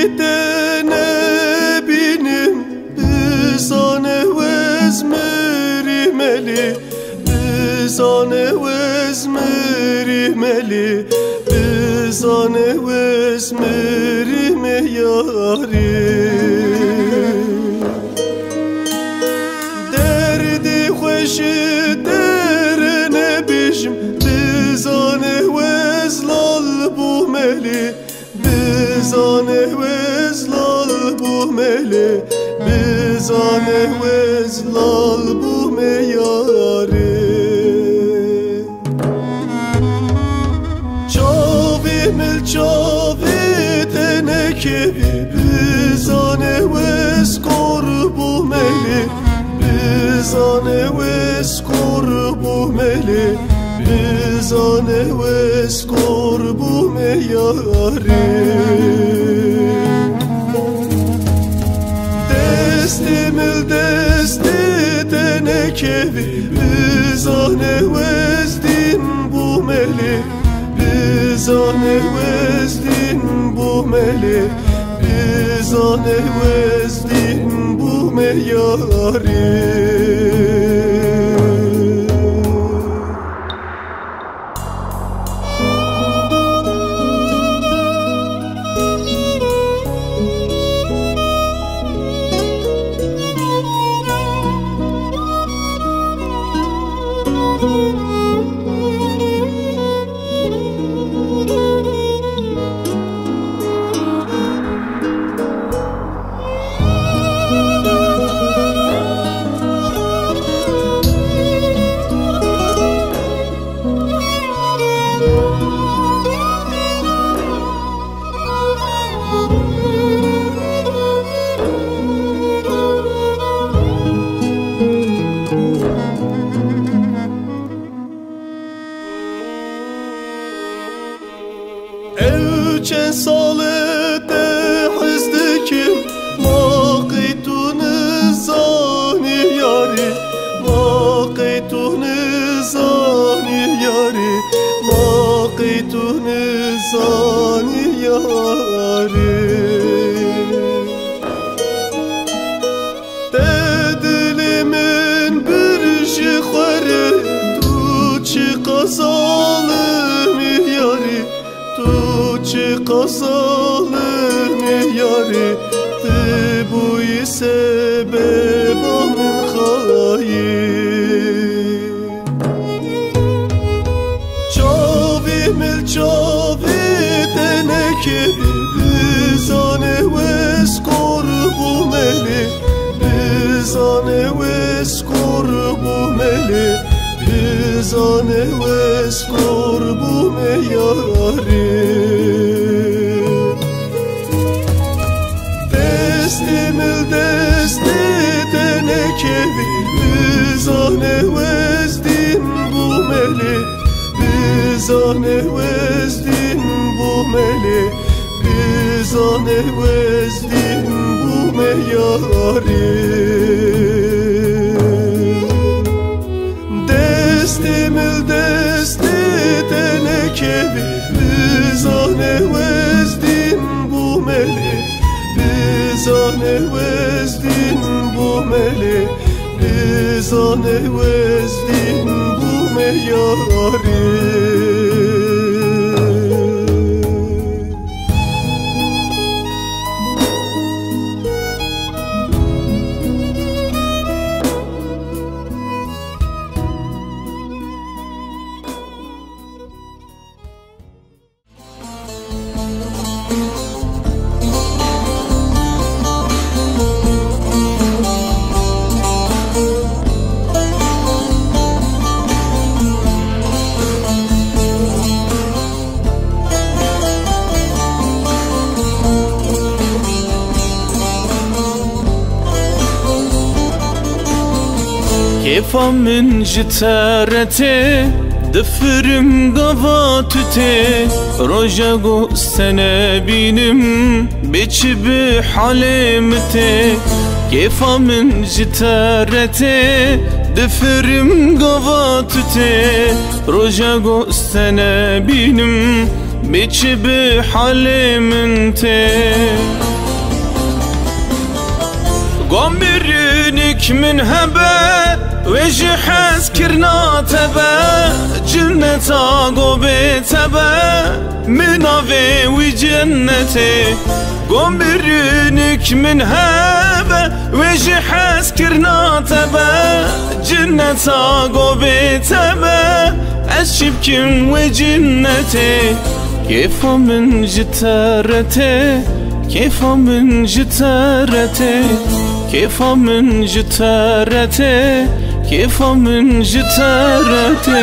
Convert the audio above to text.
Roşeketene binim bizane vezmerimeli, bizane vezmerimeli, bizane vezmerime yari. Derdi hoşi derine bijim, bizane vezlal buhmeli, bizane vezlal buhmeli, bizane vezlal buhme yari. Çavi mil çavi tenekevi, bizane vez kor buhmeli, bizane vez kor buhmeli, bizane vez kor buhme yari. Destimil desti tenekevi, bizane vezdin buhmeli, bizane vezdin buhmeli, bizane vezdin buhme yari. Evçen salete hizdikim, maqitun zani yari, maqitun zani yari, maqitun zani yari. Dedilimin bir şikhari, tu çıkazalım yari, tu çıkazalım yari, te bu sebebim khayim. Çavi mil çavi tenekevi, bizane vez kor buhmeli, bizane vez kor buhmeli, bizane vez kor buhme yari. Destimil desti tenekevi, bizane vezdin buhmeli, bizane vezdin buhmeli, bizane vezdin buhme yari. Destimil desti tenekevi, bizane vezdin buhmeli, bizane vezdin buhmeli, bizane vezdin buhme yari. من جتارتي دفرم قواتتي روجا قوستنا بينم بيش بحليمتي كيف من جتارتي دفرم قواتتي روجا قوستنا بينم بيش بحليمتي قوم برينك من هبه وجه حس كرنا تبا جنة عقوبة تبا من أبي وجنتي قوم برينك من هبه وجه حس كرنا تبا جنة عقوبة تبا أشبكم وجنتي كيف من جتارتي كيف من جتارتي كيف من جتارتي كيف من جتارتي